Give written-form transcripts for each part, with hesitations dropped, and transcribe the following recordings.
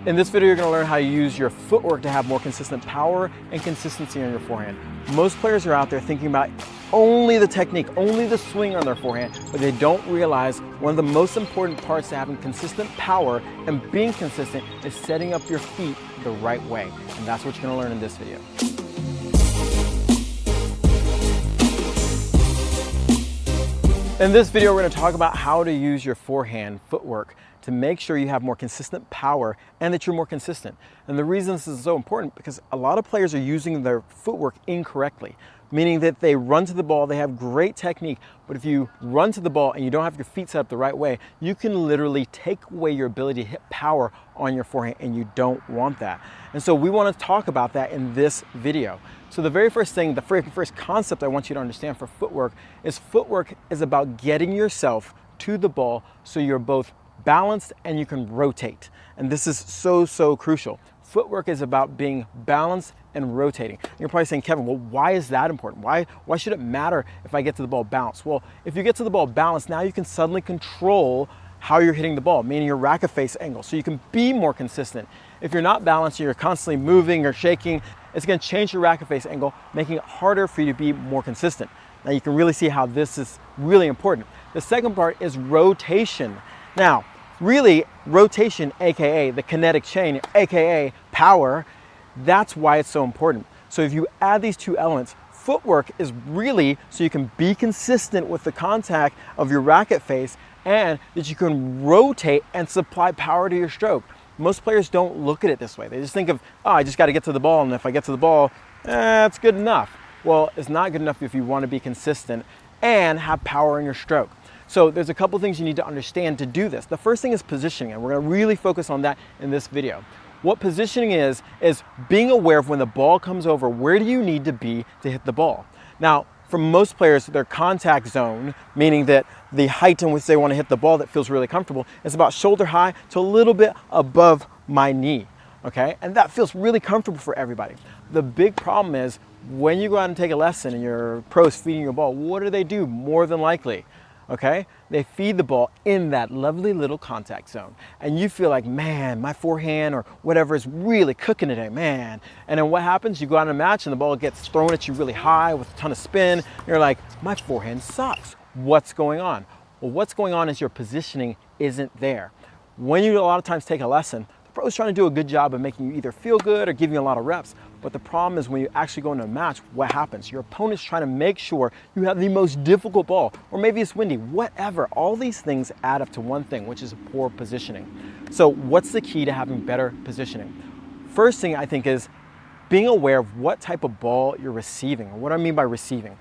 In this video, you're going to learn how to use your footwork to have more consistent power and consistency on your forehand. Most players are out there thinking about only the technique, only the swing on their forehand, but they don't realize one of the most important parts to having consistent power and being consistent is setting up your feet the right way. And that's what you're going to learn in this video. In this video, we're going to talk about how to use your forehand footwork to make sure you have more consistent power and that you're more consistent. And the reason this is so important because a lot of players are using their footwork incorrectly, meaning that they run to the ball, they have great technique, but if you run to the ball and you don't have your feet set up the right way, you can literally take away your ability to hit power on your forehand, and you don't want that. And so we want to talk about that in this video. So the very first thing, the very first concept I want you to understand for footwork is about getting yourself to the ball so you're both balanced and you can rotate. And this is so crucial. Footwork is about being balanced and rotating. You're probably saying, Kevin, well, why is that important? Why should it matter if I get to the ball balanced? Well, if you get to the ball balanced, now you can suddenly control how you're hitting the ball, meaning your racket face angle, so you can be more consistent. If you're not balanced, you're constantly moving or shaking, it's going to change your racket face angle, making it harder for you to be more consistent. Now you can really see how this is really important. The second part is rotation. Now, really, rotation, aka the kinetic chain, aka power, that's why it's so important. So if you add these two elements, footwork is really so you can be consistent with the contact of your racket face and that you can rotate and supply power to your stroke. Most players don't look at it this way. They just think of, oh, I just got to get to the ball, and if I get to the ball, it's good enough. Well, it's not good enough if you want to be consistent and have power in your stroke. So there's a couple things you need to understand to do this. The first thing is positioning, and we're going to really focus on that in this video. What positioning is being aware of when the ball comes over, where do you need to be to hit the ball? Now, for most players, their contact zone, meaning that the height in which they want to hit the ball that feels really comfortable, is about shoulder high to a little bit above my knee, okay? And that feels really comfortable for everybody. The big problem is when you go out and take a lesson and your pro's feeding your ball, what do? More than likely, okay? They feed the ball in that lovely little contact zone. And you feel like, man, my forehand or whatever is really cooking today, man. And then what happens? You go out in a match and the ball gets thrown at you really high with a ton of spin. And you're like, my forehand sucks. What's going on? Well, what's going on is your positioning isn't there. When you a lot of times take a lesson, the pro's trying to do a good job of making you either feel good or giving you a lot of reps. But the problem is when you actually go into a match, what happens? Your opponent's trying to make sure you have the most difficult ball, or maybe it's windy, whatever. All these things add up to one thing, which is poor positioning. So what's the key to having better positioning? First thing I think is being aware of what type of ball you're receiving. What I mean by receiving.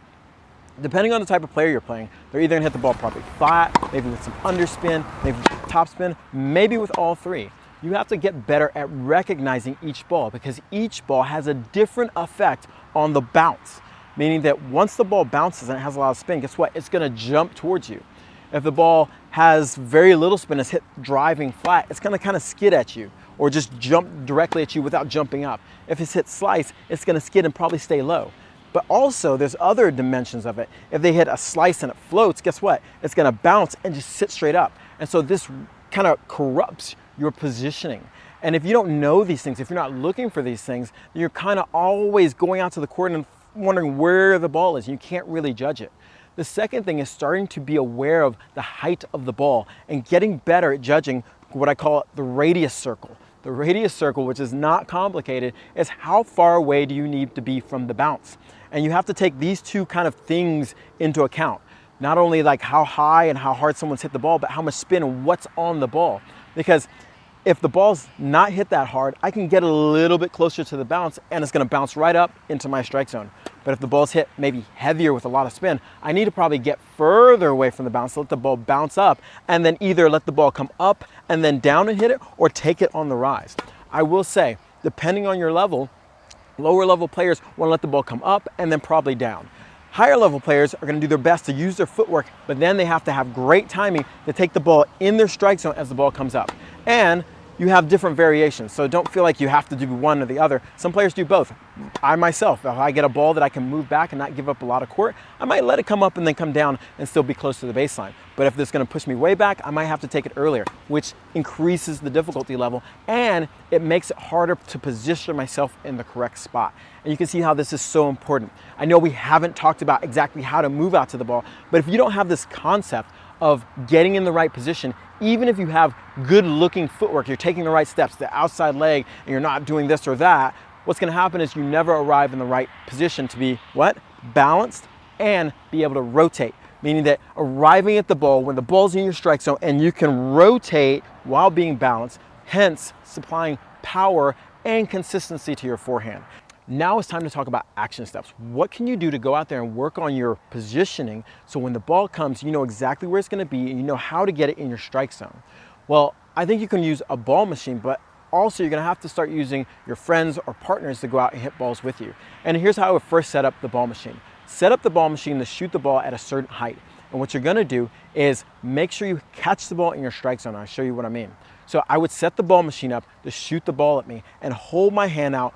Depending on the type of player you're playing, they're either gonna hit the ball probably flat, maybe with some underspin, maybe with topspin, maybe with all three. You have to get better at recognizing each ball because each ball has a different effect on the bounce. Meaning that once the ball bounces and it has a lot of spin, guess what? It's gonna jump towards you. If the ball has very little spin, it's hit driving flat, it's gonna kind of skid at you or just jump directly at you without jumping up. If it's hit slice, it's gonna skid and probably stay low. But also there's other dimensions of it. If they hit a slice and it floats, guess what? It's gonna bounce and just sit straight up. And so this kind of corrupts your positioning. And if you don't know these things, if you're not looking for these things, then you're kind of always going out to the court and wondering where the ball is. And you can't really judge it. The second thing is starting to be aware of the height of the ball and getting better at judging what I call the radius circle. The radius circle, which is not complicated, is how far away do you need to be from the bounce. And you have to take these two kind of things into account. Not only like how high and how hard someone's hit the ball, but how much spin and what's on the ball. Because if the ball's not hit that hard, I can get a little bit closer to the bounce and it's gonna bounce right up into my strike zone. But if the ball's hit maybe heavier with a lot of spin, I need to probably get further away from the bounce to let the ball bounce up and then either let the ball come up and then down and hit it or take it on the rise. I will say, depending on your level, lower level players wanna let the ball come up and then probably down. Higher level players are gonna do their best to use their footwork, but then they have to have great timing to take the ball in their strike zone as the ball comes up. And you have different variations. So don't feel like you have to do one or the other. Some players do both. I myself, if I get a ball that I can move back and not give up a lot of court, I might let it come up and then come down and still be close to the baseline. But if it's going to push me way back, I might have to take it earlier, which increases the difficulty level, and it makes it harder to position myself in the correct spot. And you can see how this is so important. I know we haven't talked about exactly how to move out to the ball, but if you don't have this concept of getting in the right position, even if you have good looking footwork, you're taking the right steps, the outside leg, and you're not doing this or that, what's going to happen is you never arrive in the right position to be what? Balanced and be able to rotate. Meaning that arriving at the ball when the ball's in your strike zone and you can rotate while being balanced, hence supplying power and consistency to your forehand. Now it's time to talk about action steps. What can you do to go out there and work on your positioning so when the ball comes, you know exactly where it's going to be and you know how to get it in your strike zone? Well, I think you can use a ball machine, but also you're going to have to start using your friends or partners to go out and hit balls with you. And here's how I would first set up the ball machine. Set up the ball machine to shoot the ball at a certain height. And what you're going to do is make sure you catch the ball in your strike zone. I'll show you what I mean. So I would set the ball machine up to shoot the ball at me and hold my hand out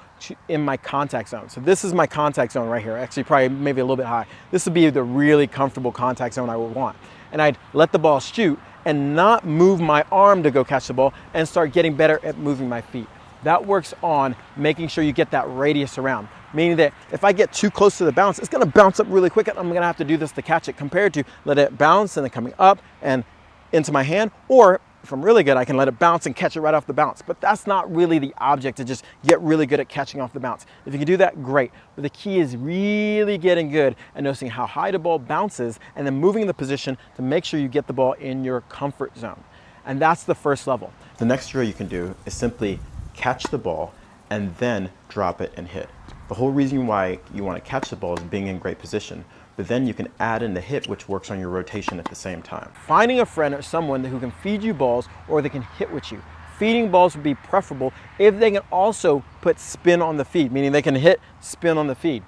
in my contact zone. So this is my contact zone right here. Actually, probably maybe a little bit high. This would be the really comfortable contact zone I would want. And I'd let the ball shoot and not move my arm to go catch the ball and start getting better at moving my feet. That works on making sure you get that radius around. Meaning that if I get too close to the bounce, it's going to bounce up really quick and I'm going to have to do this to catch it, compared to let it bounce and then coming up and into my hand, or if I'm really good, I can let it bounce and catch it right off the bounce. But that's not really the object, to just get really good at catching off the bounce. If you can do that, great. But the key is really getting good and noticing how high the ball bounces and then moving the position to make sure you get the ball in your comfort zone. And that's the first level. The next drill you can do is simply catch the ball and then drop it and hit. The whole reason why you want to catch the ball is being in great position, but then you can add in the hit, which works on your rotation at the same time. Finding a friend or someone who can feed you balls or they can hit with you. Feeding balls would be preferable if they can also put spin on the feed, meaning they can hit, spin on the feed.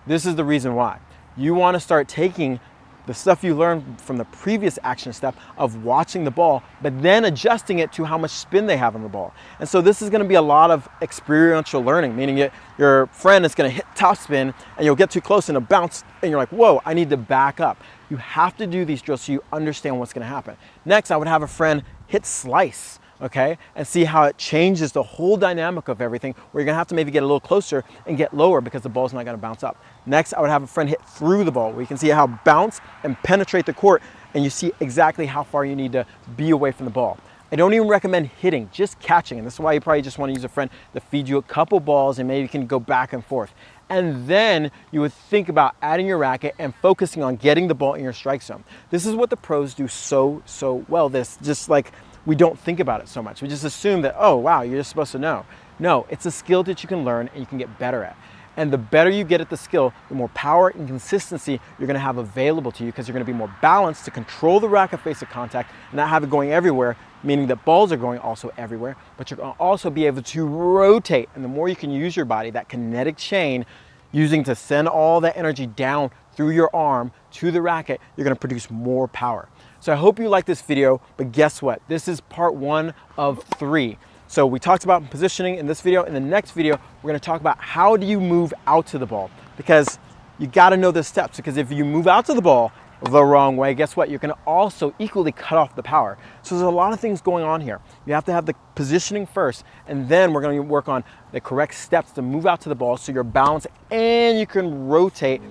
This is the reason why. You want to start taking the stuff you learned from the previous action step of watching the ball, but then adjusting it to how much spin they have on the ball. And so this is going to be a lot of experiential learning, meaning your friend is going to hit top spin and you'll get too close and it'll bounce and you're like, whoa, I need to back up. You have to do these drills so you understand what's going to happen. Next, I would have a friend hit slice. Okay, and see how it changes the whole dynamic of everything, where you're gonna have to maybe get a little closer and get lower because the ball's not gonna bounce up. Next, I would have a friend hit through the ball, where you can see how bounce and penetrate the court, and you see exactly how far you need to be away from the ball. I don't even recommend hitting, just catching, and this is why you probably just wanna use a friend to feed you a couple balls and maybe you can go back and forth. And then you would think about adding your racket and focusing on getting the ball in your strike zone. This is what the pros do so well. This just like, we don't think about it so much. We just assume that, oh, wow, you're just supposed to know. No, it's a skill that you can learn and you can get better at. And the better you get at the skill, the more power and consistency you're gonna have available to you, because you're gonna be more balanced to control the racket face of contact and not have it going everywhere, meaning that balls are going also everywhere, but you're gonna also be able to rotate. And the more you can use your body, that kinetic chain, using to send all that energy down through your arm to the racket, you're gonna produce more power. So I hope you like this video, but guess what? This is part 1 of 3. So we talked about positioning in this video. In the next video, we're gonna talk about how do you move out to the ball, because you gotta know the steps, because if you move out to the ball the wrong way, guess what? You're gonna also equally cut off the power. So there's a lot of things going on here. You have to have the positioning first, and then we're gonna work on the correct steps to move out to the ball so you're balanced and you can rotate.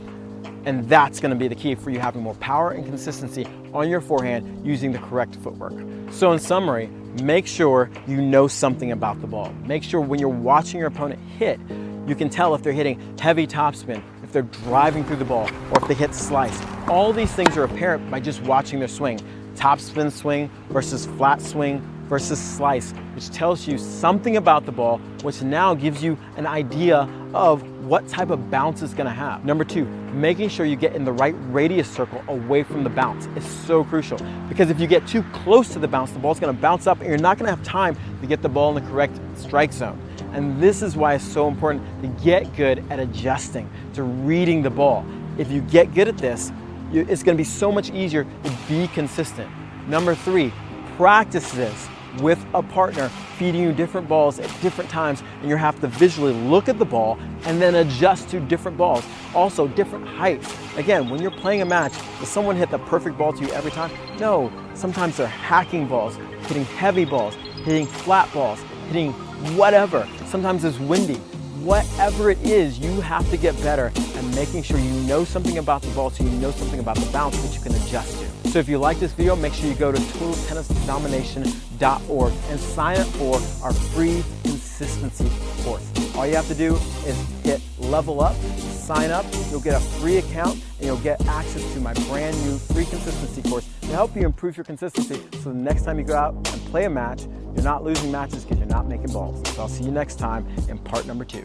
And that's gonna be the key for you having more power and consistency on your forehand using the correct footwork. So in summary, make sure you know something about the ball. Make sure when you're watching your opponent hit, you can tell if they're hitting heavy topspin, if they're driving through the ball, or if they hit slice. All these things are apparent by just watching their swing. Topspin swing versus flat swing versus slice, which tells you something about the ball, which now gives you an idea of what type of bounce it's gonna have. Number 2, making sure you get in the right radius circle away from the bounce is so crucial, because if you get too close to the bounce, the ball's gonna bounce up and you're not gonna have time to get the ball in the correct strike zone. And this is why it's so important to get good at adjusting, to reading the ball. If you get good at this, it's gonna be so much easier to be consistent. Number 3, practice this. with a partner feeding you different balls at different times, and you have to visually look at the ball and then adjust to different balls. Also, different heights. Again, when you're playing a match, does someone hit the perfect ball to you every time? No. Sometimes they're hacking balls, hitting heavy balls, hitting flat balls, hitting whatever. Sometimes it's windy. Whatever it is, you have to get better at making sure you know something about the ball so you know something about the bounce that you can adjust to. So if you like this video, make sure you go to totaltennisdomination.org and sign up for our free consistency course. All you have to do is hit level up, sign up, you'll get a free account, and you'll get access to my brand new free consistency course to help you improve your consistency so the next time you go out and play a match, you're not losing matches because you're not making balls. So I'll see you next time in part number 2.